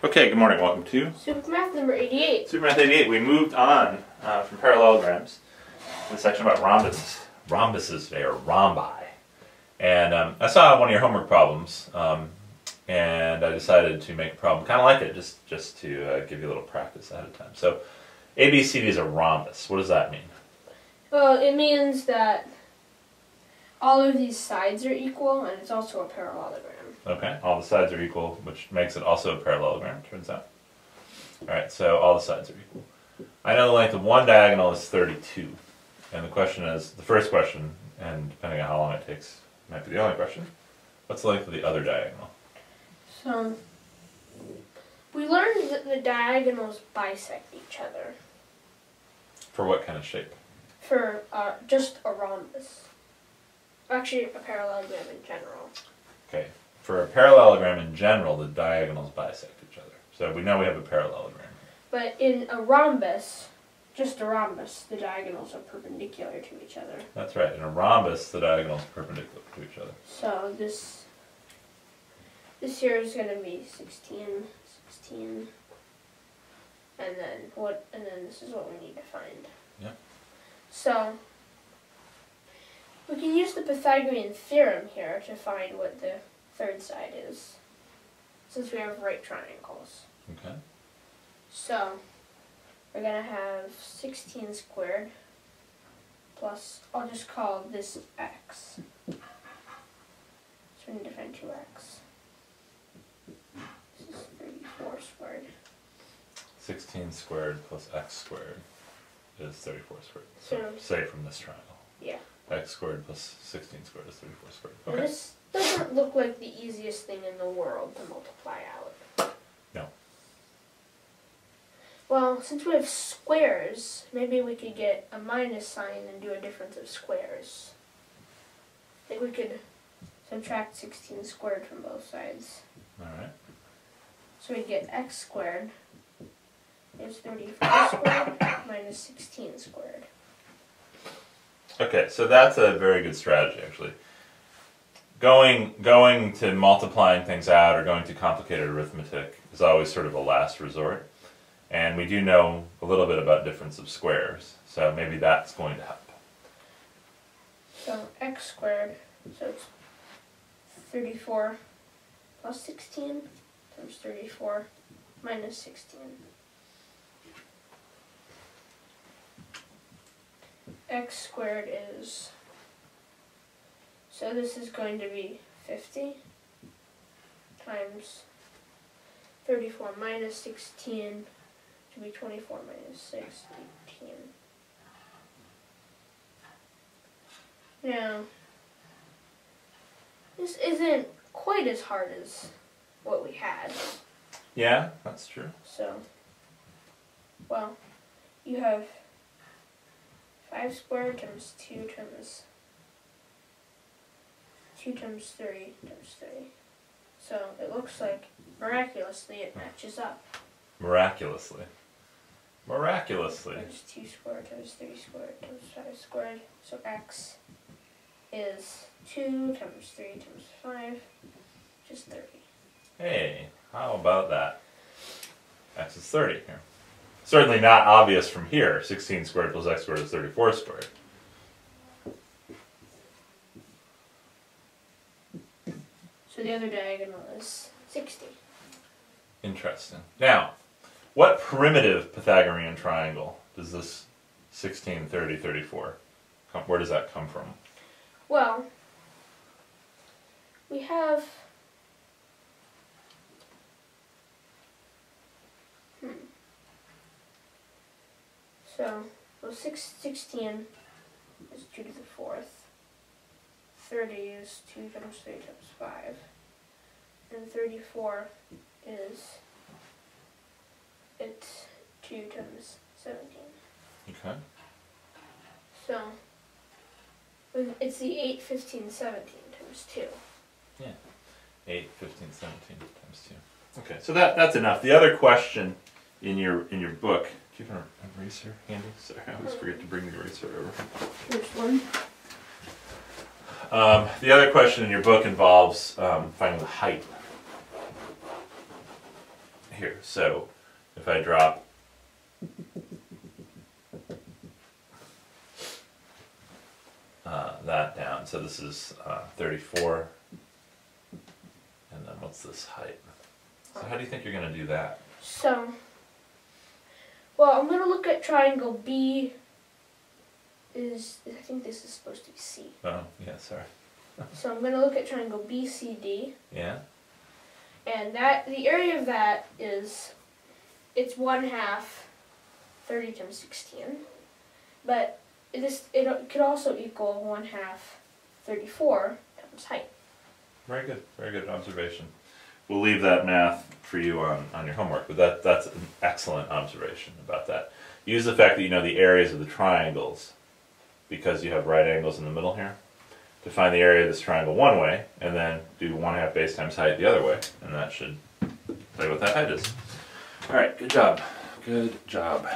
Okay, good morning. Welcome to SuperMath number 88. SuperMath88. We moved on from parallelograms to the section about rhombuses today, or rhombi. And I saw one of your homework problems, and I decided to make a problem kind of like it, just to give you a little practice ahead of time. So, ABCD is a rhombus. What does that mean? Well, it means that all of these sides are equal, and it's also a parallelogram. Okay, all the sides are equal, which makes it also a parallelogram, turns out. Alright, so all the sides are equal. I know the length of one diagonal is 32. And the question is, the first question, and depending on how long it takes, might be the only question, what's the length of the other diagonal? So, we learned that the diagonals bisect each other. For what kind of shape? For just a rhombus. Actually, a parallelogram in general. Okay. For a parallelogram in general, the diagonals bisect each other. So we know we have a parallelogram. But in a rhombus, just a rhombus, the diagonals are perpendicular to each other. That's right. In a rhombus, the diagonals are perpendicular to each other. So this here is going to be 16, and then this is what we need to find. Yeah. So we can use the Pythagorean theorem here to find what the third side is, since we have right triangles. Okay. So we're going to have 16 squared plus, I'll just call this x. So we need to find 2x. This is 34 squared. 16 squared plus x squared is 34 squared. So say from this triangle. Yeah. X squared plus 16 squared is 34 squared. Okay. Okay. This doesn't look like the easiest thing in the world to multiply out. No. Well, since we have squares, maybe we could get a minus sign and do a difference of squares. I think we could subtract 16 squared from both sides. Alright. So we get x squared is 34 squared minus 16 squared. Okay, so that's a very good strategy, actually. Going to multiplying things out or going to complicated arithmetic is always sort of a last resort. And we do know a little bit about difference of squares, so maybe that's going to help. So x squared, so it's 34 plus 16 times 34 minus 16. X squared is, so this is going to be 50 times 34 minus 16 to be 24 minus 6, 18. Now, this isn't quite as hard as what we had. Yeah, that's true. So, well, you have 5 squared times 2 times 3 times 3. So it looks like, miraculously, it matches up. Miraculously. Miraculously. There's 2 squared times 3 squared times 5 squared. So x is 2 times 3 times 5, which is 30. Hey, how about that? X is 30 here. Certainly not obvious from here. 16 squared plus x squared is 34 squared. So the other diagonal is 60. Interesting. Now, what primitive Pythagorean triangle does this 16, 30, 34, where does that come from? Well, we have So 16 is 2 to the 4th. 30 is 2 times 3 times 5. And 34 is, it's 2 times 17. Okay. So it's the 8, 15, 17 times 2. Yeah. 8, 15, 17 times 2. Okay, so that's enough. The other question in your book, do you have an eraser handy? Sorry, I always forget to bring the eraser over. Here's one. The other question in your book involves finding the height. here. So if I drop that down, so this is 34, and then what's this height? So how do you think you're going to do that? So, well, I'm going to look at triangle B. I think this is supposed to be C. Oh, yeah, sorry. So I'm going to look at triangle BCD. Yeah? And the area of that is, it's 1/2 30 times 16. But it could also equal 1/2 34 times height. Very good observation. We'll leave that math for you on your homework, but that's an excellent observation about that. Use the fact that you know the areas of the triangles, because you have right angles in the middle here, to find the area of this triangle one way, and then do 1/2 base times height the other way, and that should tell you what that height is. Alright, good job. Good job.